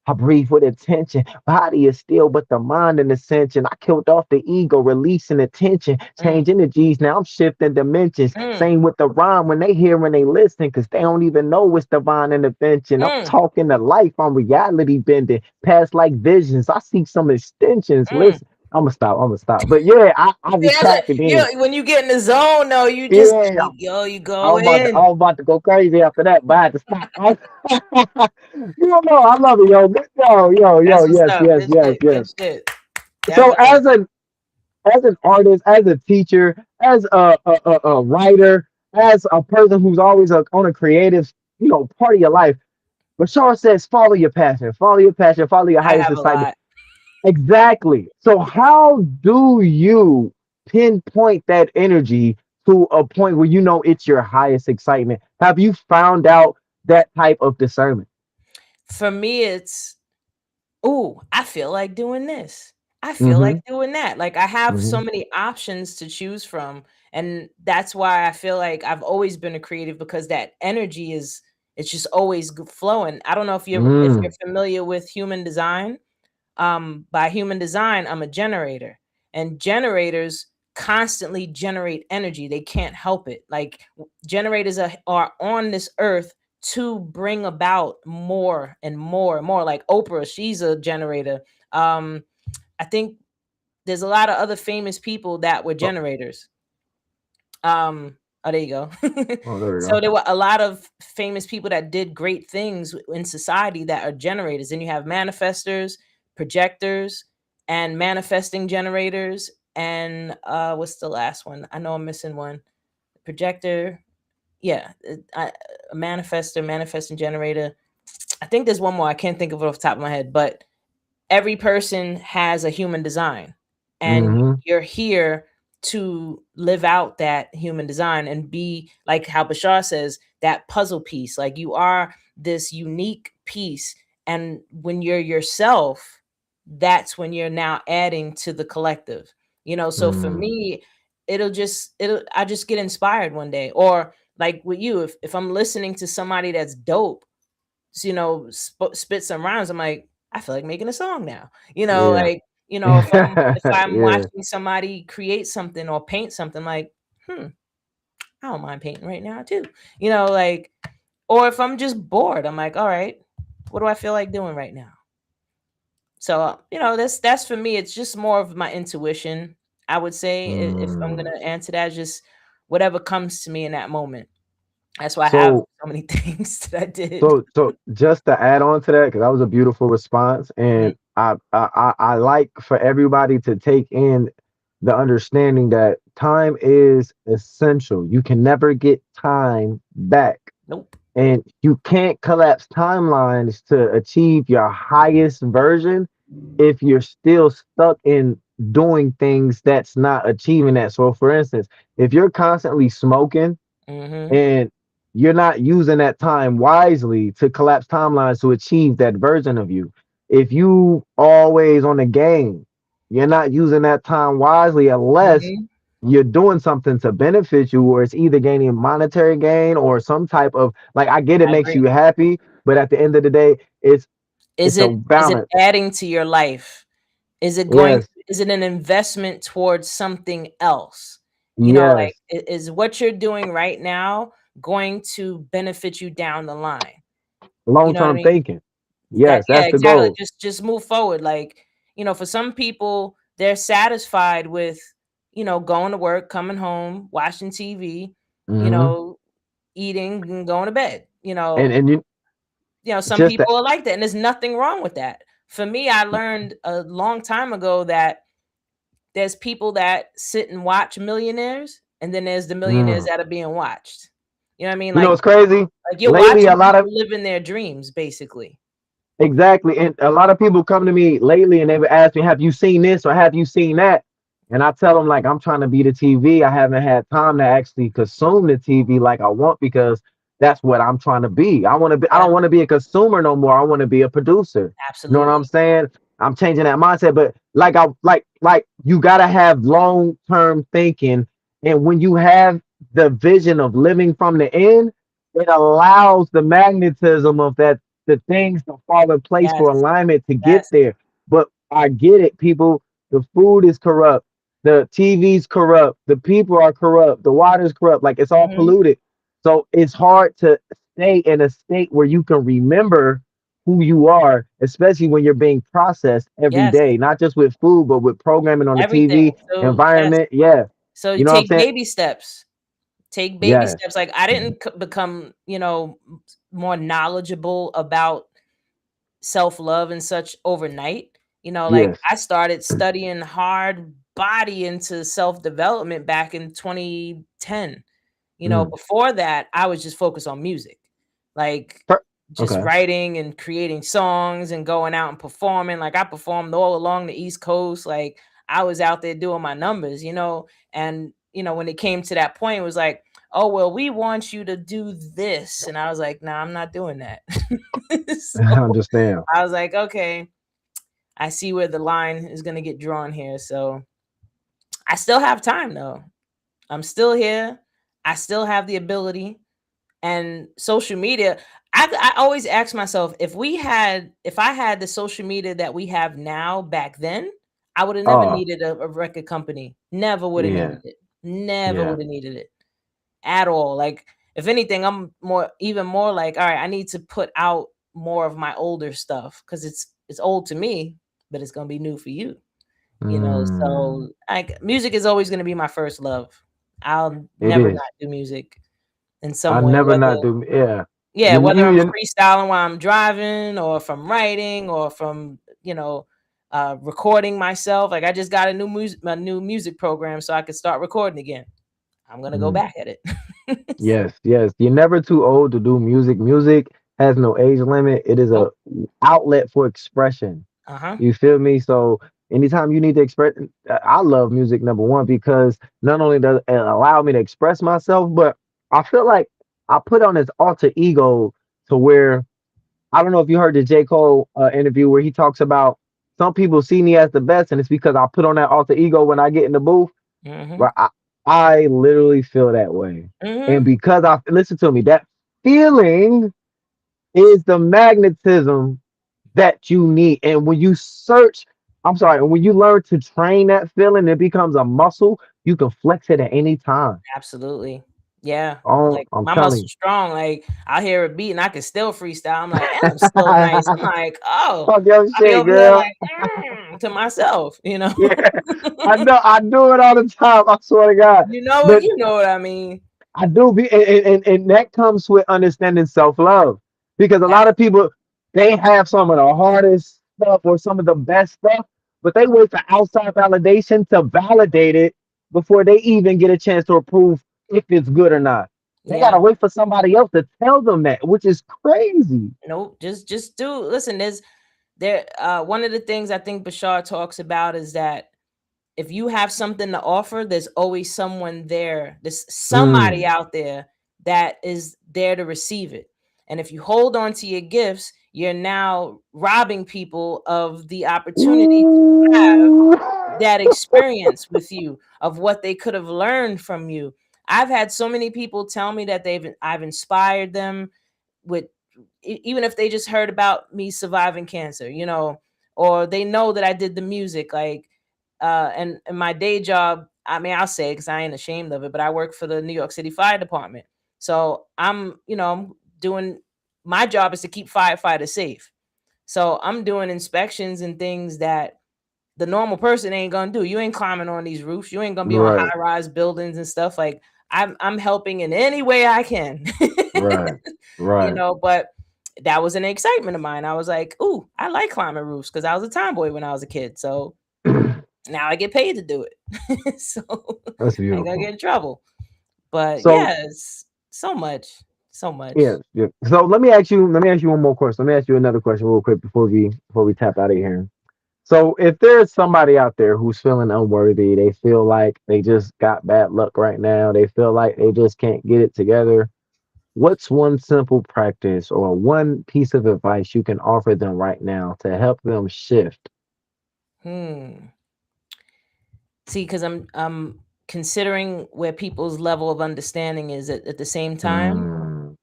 I breathe with intention. Body is still, but the mind in ascension. I killed off the ego, releasing attention, mm, change energies. Now I'm shifting dimensions. mm, Same with the rhyme when they hear when they listen, because they don't even know it's divine intervention. I'm mm, talking to life. I'm reality bending, past like visions. I see some extensions. mm. Listen, I'm gonna stop. I'm gonna stop. But yeah, I See, be tapping in. when you get in the zone, though, you just Yeah, you go I in. was about to go crazy after that, but I had to stop. You don't know, I love it, yo. That's what's Yes, up. yes, Good yes, shit. yes. Good shit. So Definitely. as an artist, as a teacher, as a writer, as a person who's always on a creative, part of your life. Bashar says, follow your passion, follow your I highest have a excitement. lot. Exactly. So how do you pinpoint that energy to a point where you know it's your highest excitement? Have you found out that type of discernment? For me, it's ooh, I feel like doing this. I feel like Mm-hmm. doing that. Like I have so Mm-hmm. many options to choose from. And that's why I feel like I've always been a creative because that energy is it's just always flowing. I don't know if you're Mm. familiar with human design. By human design, I'm a generator. And generators constantly generate energy. They can't help it. Like generators are on this earth to bring about more and more and more. Like Oprah, she's a generator. Um, I think there's a lot of other famous people that were Oh, generators. Oh, there you go. oh, there we So go. there were a lot of famous people that did great things in society that are generators. And you have manifestors, projectors, and manifesting generators. And what's the last one? I know I'm missing one. Projector. Yeah, a manifester, manifesting generator. I think there's one more. I can't think of it off the top of my head, but every person has a human design and Mm-hmm. you're here to live out that human design and be like how Bashar says that puzzle piece, like you are this unique piece, and when you're yourself, that's when you're now adding to the collective, so for Mm. me, it'll I just get inspired one day, or like with you, if I'm listening to somebody that's dope, spit some rhymes, I'm like, I feel like making a song now. Yeah. Like, if I'm Yeah. watching somebody create something or paint something, like, I don't mind painting right now too. Like, or if I'm just bored, I'm like, all right, what do I feel like doing right now? So, that's for me. It's just more of my intuition. I would say if I'm Mm. gonna answer that, just whatever comes to me in that moment. That's why I have So so many things that I did. so just to add on to that, because that was a beautiful response, Mm, and I like for everybody to take in the understanding that time is essential. You can never get time back, nope. and you can't collapse timelines to achieve your highest version if you're still stuck in doing things that's not achieving that. So, for instance, if you're constantly smoking Mm-hmm. and you're not using that time wisely to collapse timelines to achieve that version of you. if you always on the game, you're not using that time wisely unless Hmm. you're doing something to benefit you, or it's either gaining monetary gain or some type of like I get it I makes agree. you happy, but at the end of the day, Is it's a it balance. adding to your life? Yes, Is it an investment towards something else? You know, like yes. is what you're doing right now going to benefit you down the line? You Long know what I term mean? thinking. That Yes, yeah, that's the exactly. goal. Just move forward. Like, for some people, they're satisfied with, going to work, coming home, watching TV, you Hmm. know, eating and going to bed. And you Some just that. people are like that, and there's nothing wrong with that. For me, I learned a long time ago that there's people that sit and watch millionaires, and then there's the millionaires Mm. that are being watched. You know what I mean? You know, it's crazy. Like you're Lately, watching a lot of people living their dreams, basically. exactly. And a lot of people come to me lately and they would ask me, have you seen this or have you seen that? And I tell them, like, I'm trying to be the TV. I haven't had time to actually consume the TV like I want because that's what I'm trying to be. I Yeah, don't want to be a consumer no more. I want to be a producer. You know what I'm absolutely. saying? I'm changing that mindset. But like you gotta have long-term thinking. And when you have the vision of living from the end, it allows the magnetism of the things to fall in place Yes, for alignment to get yes. there. But I get it, people. The food is corrupt, the TV's corrupt, the people are corrupt, the water's corrupt. Like it's all Mhm. polluted. So it's hard to stay in a state where you can remember who you are, especially when you're being processed every Yes, day, not just with food, but with programming on the everything. TV, So, yes. environment. Yeah. So you You know what I'm take saying? baby steps. Take baby Yes. steps. Like I didn't become, more knowledgeable about self-love and such overnight. Like Yes. I started studying hard body into self-development back in 2010. Mm. Before that, I was just focused on music. Like Per- just okay. writing and creating songs and going out and performing. Like I performed all along the East Coast. Like I was out there doing my numbers, and when it came to that point, it was like, oh well, we want you to do this. And I was like, nah, I'm not doing that. I So understand. I was like, okay, I see where the line is gonna get drawn here. So I still have time though. I'm still here. I still have the ability. And social media, I always ask myself, if I had the social media that we have now back then, I would have never Oh, needed a record company. Never would have yeah. needed it. Never Yeah. would have needed it at all. Like if anything, I'm even more like, all right, I need to put out more of my older stuff because it's old to me, but it's gonna be new for you. Mm, So like music is always gonna be my first love. I'll it never is. not do music in I some way, never whether not do. Yeah. yeah, You whether you, I'm you freestyling while I'm driving or if I'm writing or if I'm, recording myself. Like I just got a new music program so I could start recording again. I'm gonna go mm, back at it. yes, yes. You're never too old to do music. Music has no age limit. It is a Nope. outlet for expression. Uh-huh. You feel me? So anytime you need to express, I love music number one because not only does it allow me to express myself, but I feel like I put on this alter ego to where I don't know if you heard the J. Cole interview where he talks about some people see me as the best, and it's because I put on that alter ego when I get in the booth. Mhm. Where I literally feel that way, and Mhm. because I listen to me, that feeling is the magnetism that you need. And when you search, I'm sorry, and when you learn to train that feeling, it becomes a muscle. You can flex it at any time. Absolutely. Yeah. Oh, Like I'm my telling muscle's you. strong. Like I hear a beat and I can still freestyle. I'm like, and I'm still nice. I'm like, oh, Fuck your I'll be shit, over here girl. like to myself. Yeah, I know. I do it all the time. I swear to God. You know what? But You know what I mean. I do be, and that comes with understanding self love because a lot of people they have some of the hardest stuff or some of the best stuff, but they wait for outside validation to validate it before they even get a chance to approve if it's good or not. They Yeah. gotta wait for somebody else to tell them that, which is crazy. Nope. Just do listen, there one of the things I think Bashar talks about is that if you have something to offer, there's always someone there. There's somebody Mm, out there that is there to receive it. And if you hold on to your gifts, you're now robbing people of the opportunity to have Ooh. that experience with you, of what they could have learned from you. I've had so many people tell me that I've inspired them with, even if they just heard about me surviving cancer, or they know that I did the music, like, and my day job. I mean, I'll say, because I ain't ashamed of it, but I work for the New York City Fire Department. So I'm doing, my job is to keep firefighters safe. So I'm doing inspections and things that the normal person ain't gonna do. You ain't climbing on these roofs. You ain't gonna be on Right, high rise buildings and stuff. Like, I'm helping in any way I can. right, right. But that was an excitement of mine. I was like, ooh, I like climbing roofs, because I was a tomboy when I was a kid. So now I get paid to do it. So That's I ain't gonna get beautiful. in trouble. But So yeah, it's so much. So much. yeah, yeah. So let me ask you one more question. Let me ask you another question real quick before we tap out of here. So if there's somebody out there who's feeling unworthy, they feel like they just got bad luck right now, they feel like they just can't get it together, what's one simple practice or one piece of advice you can offer them right now to help them shift? Hmm. See, because I'm considering where people's level of understanding is at the same time. Mm,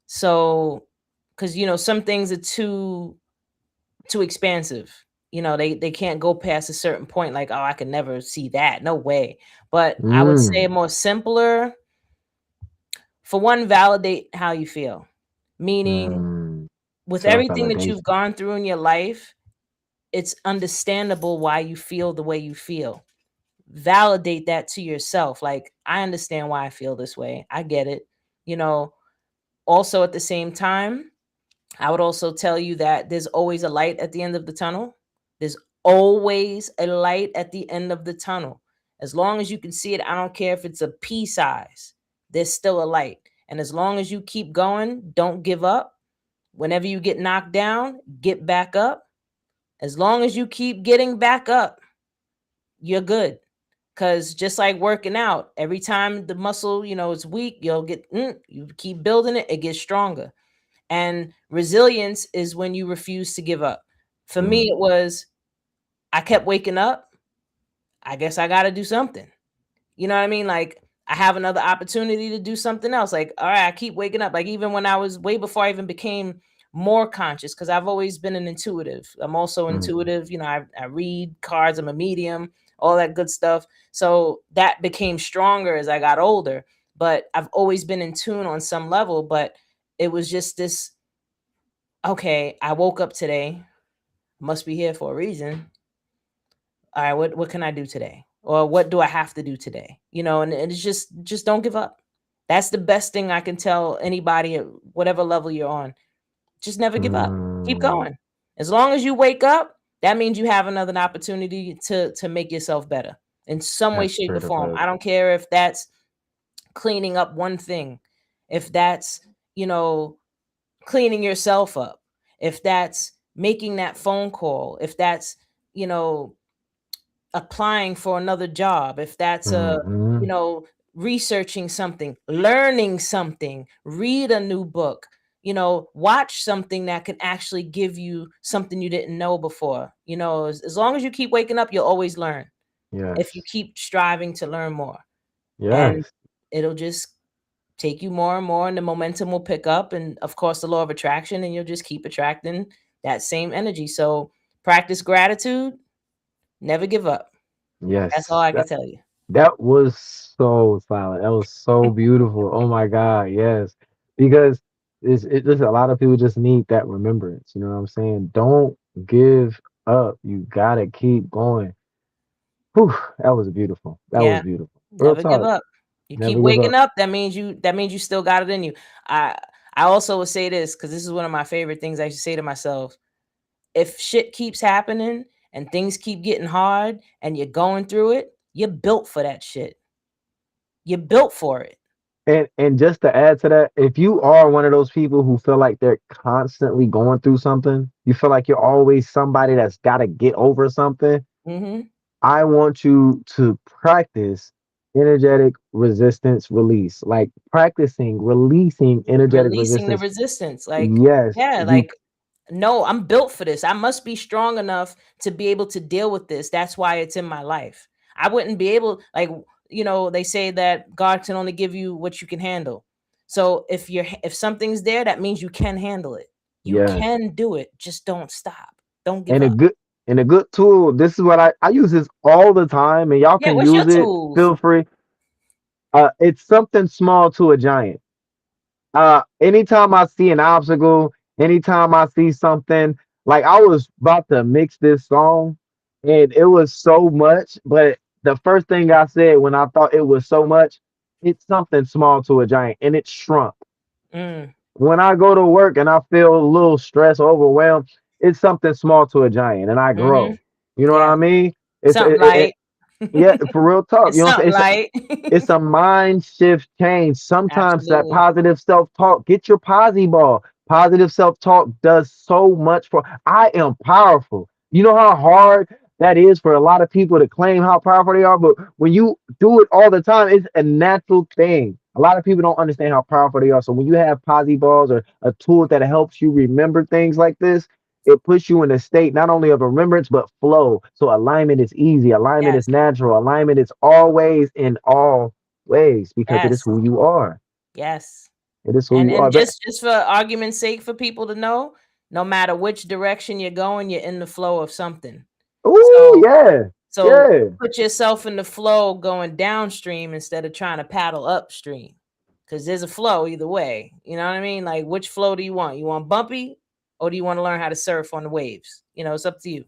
So, because some things are too expansive. They can't go past a certain point. Like, oh, I can never see that. No way. But I would say mm, more simpler. For one, validate how you feel. Meaning, mm. with Self everything that you've validation. gone through in your life, it's understandable why you feel the way you feel. Validate that to yourself. Like, I understand why I feel this way. I get it. You know, Also, at the same time, I would also tell you that there's always a light at the end of the tunnel. There's always a light at the end of the tunnel. As long as you can see it, I don't care if it's a pea size, there's still a light. And as long as you keep going, don't give up. Whenever you get knocked down, get back up. As long as you keep getting back up, you're good. Because just like working out, every time the muscle, is weak, you keep building it, it gets stronger. And resilience is when you refuse to give up. For me, Mm, it was, I kept waking up. I guess I got to do something. You know what I mean? Like, I have another opportunity to do something else. Like, all right, I keep waking up. Like, even when I was way before I even became more conscious, because I've always been an intuitive. I'm also mm, intuitive. I read cards, I'm a medium, all that good stuff. So that became stronger as I got older. But I've always been in tune on some level. But it was just this, okay, I woke up today, must be here for a reason. All right, what can I do today? Or what do I have to do today? And it's just don't give up. That's the best thing I can tell anybody at whatever level you're on. Just never give up. Keep mm. going. As long as you wake up, that means you have another opportunity to make yourself better in some way, That's shape, or form. critical. I don't care if that's cleaning up one thing, if that's, you know, cleaning yourself up, if that's making that phone call, if that's, you know, applying for another job, if that's you Mm-hmm. know, researching something, learning something, read a new book, watch something that can actually give you something you didn't know before. As long as you keep waking up, you'll always learn if you Yes. keep striving to learn more. And Yes. it'll just take you more and more, and the momentum will pick up, and of course the law of attraction, and you'll just keep attracting that same energy. So practice gratitude, never give up. That's all Yes. I can tell you. That was so silent. That was so beautiful. Oh my God, yes. Because listen, a lot of people just need that remembrance. You know what I'm saying? Don't give up. You gotta keep going. Whew, that was beautiful. That was Yeah, beautiful. Real never give talk. up. You keep Never give waking up. up, that means you still got it in you. I also would say this, because this is one of my favorite things I used to say to myself. If shit keeps happening and things keep getting hard and you're going through it, you're built for that shit. You're built for it. And just to add to that, if you are one of those people who feel like they're constantly going through something, you feel like you're always somebody that's gotta get over something, Hmm. I want you to practice energetic resistance release, like practicing releasing energetic Releasing the resistance. resistance. Like, Yes, yeah, like, no, I'm built for this. I must be strong enough to be able to deal with this. That's why it's in my life. I wouldn't be able, like, they say that God can only give you what you can handle. So if something's there, that means you can handle it. You Yes. can do it. Just don't stop. Don't give And a up. good and a good tool. This is what I use this all the time, and y'all Yeah, can what's your use it. tools? Feel free. It's something small to a giant. Anytime I see an obstacle, anytime I see something, like I was about to mix this song, and it was so much, but the first thing I said when I thought it was so much, it's something small to a giant, and it shrunk. Mm, When I go to work and I feel a little stressed, overwhelmed, it's something small to a giant, and I mm-hmm. grow. You know what Yeah. I mean? It's Something it, light. yeah, for real talk. You It's know what I'm something saying? light. It's a mind shift change. Sometimes that Absolutely. positive self talk, get your posy ball. Positive self talk does so much for. I am powerful. You know how hard that is for a lot of people to claim how powerful they are, but when you do it all the time, it's a natural thing. A lot of people don't understand how powerful they are. So when you have posy balls or a tool that helps you remember things like this, it puts you in a state not only of remembrance but flow. So alignment is easy, alignment Yes. is natural, alignment is always in all ways because it is Yes. who you are. Yes. It is who And you are. and But just for argument's sake, for people to know, no matter which direction you're going, you're in the flow of something. oh So yeah, so yeah, put yourself in the flow going downstream instead of trying to paddle upstream. Because there's a flow either way. You know what I mean? Like, which flow do you want? You want bumpy, or do you want to learn how to surf on the waves? It's up to you.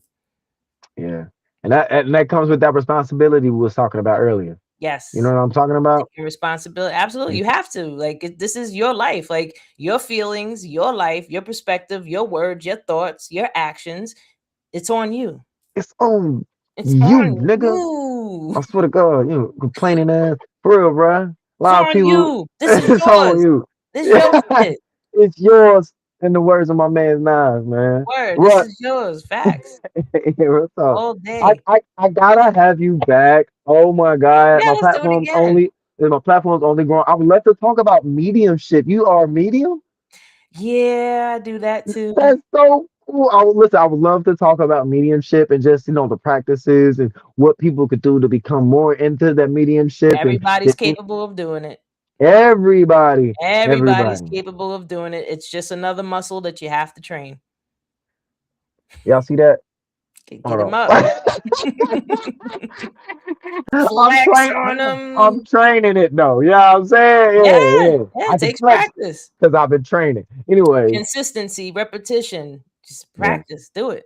yeah. And that comes with that responsibility we was talking about earlier. You know Yes. what I'm talking about? Taking responsibility. Absolutely. And You have to. Like, this is your life. Like, your feelings, your life, your perspective, your words, your thoughts, your actions. It's on you. it's on It's you, on nigga. you. I swear to God, you complaining ass. For real, bruh. A It's lot of on people, you. This is it's on yours. you. This is your shit. It's yours in the words of my man Nas, man. Word. This Right. is yours. Facts. What's up? All I, day. I I gotta have you back. Oh my God. Yeah, let's do it again. My platform's only growing. I would love to talk about mediumship. You are a medium? Yeah, I do that too. That's so cool. Listen, I would love to talk about mediumship and just, the practices and what people could do to become more into that mediumship and Everybody's capable of doing it. everybody, Everybody's everybody. capable of doing it. It's just another muscle that you have to train. Y'all see that? Get Hold him on. up. I'm Flex trying. on I'm them. training it though. You know what I'm saying? Yeah, Yeah, yeah. yeah, I it can takes flex practice. because I've been training. Anyways, Consistency, repetition. Just yeah. practice. Do it.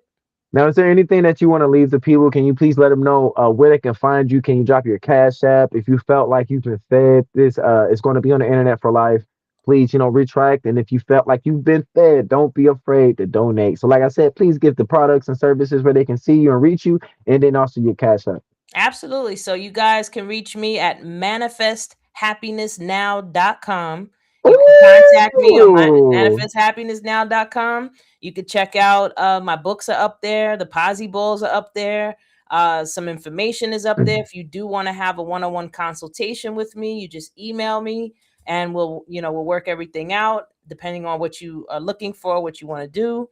Now, is there anything that you want to leave the people? Can you please let them know where they can find you? Can you drop your cash app if you felt like you've been fed this? It's going to be on the internet for life. Please, retract. And if you felt like you've been fed, don't be afraid to donate. So, like I said, please give the products and services where they can see you and reach you, and then also your cash app. Absolutely. So you guys can reach me at manifesthappinessnow.com. You can contact me on my Ooh. manifesthappinessnow.com. You can check out my books are up there, the Posy Bowls are up there. Some information is up there. If you do want to have a one-on-one consultation with me, you just email me and we'll work everything out depending on what you are looking for, what you want to do.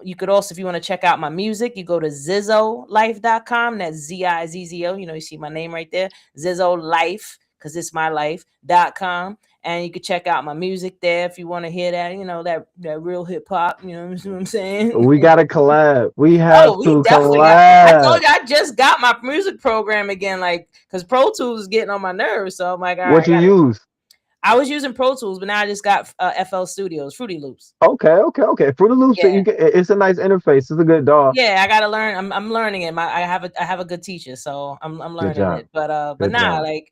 You could also, if you want to check out my music, you go to zizzolife.com. That's Zizzo. You see my name right there. Zizzo Life, because it's my life.com. And you could check out my music there if you want to hear that, that real hip hop, what I'm saying? We got to collab. We have Oh, we to definitely got. I told collab. you I just got my music program again, like, because Pro Tools is getting on my nerves. So I'm like, all right, What you use? I was using Pro Tools, but now I just got FL Studios, Fruity Loops. Okay, okay, okay. Fruity Loops, Yeah. it's a nice interface. It's a good dog. Yeah, I gotta learn. I'm learning it. I have a good teacher, so I'm Good learning job. it. But Good nah, job. like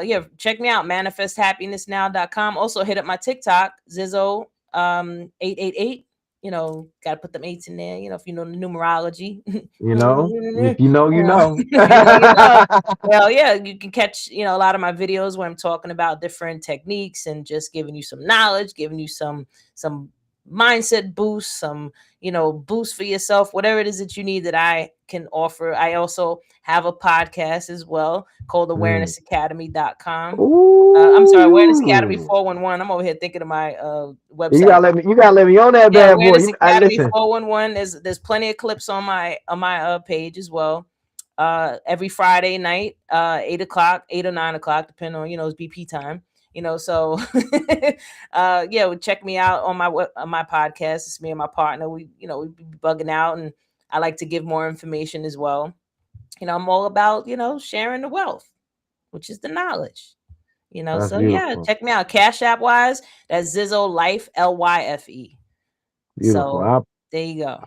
yeah, check me out, manifesthappinessnow.com. Also hit up my TikTok, Zizzo 888. Gotta put them eights in there, if you know the numerology. If you know, you know. If you know, you know. Well, yeah, you can catch, a lot of my videos where I'm talking about different techniques and just giving you some knowledge, giving you some mindset boost, some, boost for yourself, whatever it is that you need that I can offer. I also have a podcast as well called Mm. awarenessacademy.com. I'm sorry, Awareness Academy Ooh. 411. I'm over here thinking of my You website. gotta let me. You gotta let me on that Yeah, bad boy. Awareness I Academy listen. 411. There's plenty of clips on my page as well. Every Friday night, 8 o'clock, 8 or 9 o'clock, depending on it's BP time. So yeah, check me out on my podcast. It's me and my partner. We be bugging out, and I like to give more information as well. I'm all about sharing the wealth, which is the knowledge. That's So yeah, beautiful. check me out. Cash App wise, that's Zizzo Life, Lyfe. Beautiful. So there you go.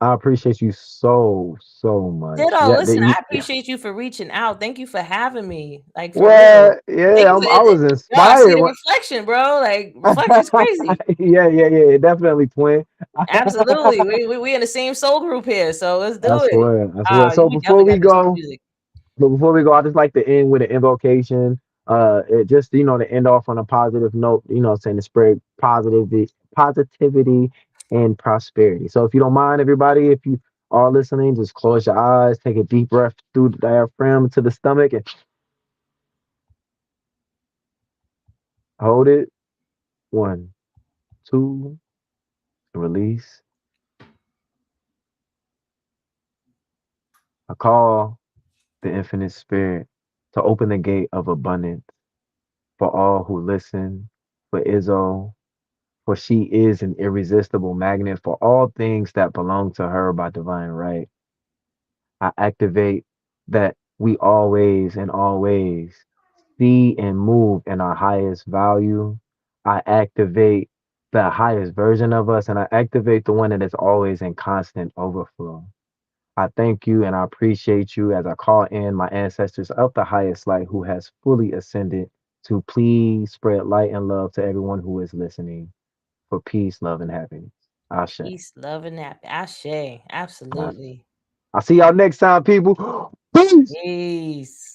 I appreciate you so much. Ditto. Yeah. That Listen, you. I appreciate you for reaching out. Thank you for having me. Like, for real. Well, Thank yeah. you for I was yo, I see inspired. the reflection, bro. Like, reflection's crazy. Yeah. Definitely, twin. Absolutely. We in the same soul group here, so let's I do it. swear. I swear. So We definitely gotta do some music. before we go, I just like to end with an invocation. It just to end off on a positive note. Saying to spread positivity, and prosperity. So if you don't mind, everybody, if you are listening, just close your eyes, take a deep breath through the diaphragm to the stomach, and hold it. One, two, release. I call the infinite spirit to open the gate of abundance for all who listen, for Izzo, for she is an irresistible magnet for all things that belong to her by divine right. I activate that we always and always see and move in our highest value. I activate the highest version of us, and I activate the one that is always in constant overflow. I thank you and I appreciate you as I call in my ancestors of the highest light who has fully ascended to please spread light and love to everyone who is listening for peace, love, and happiness. Ashe. Peace, love, and happy. Ashe. Ashe. Absolutely. I'll see y'all next time, people. Peace. Peace.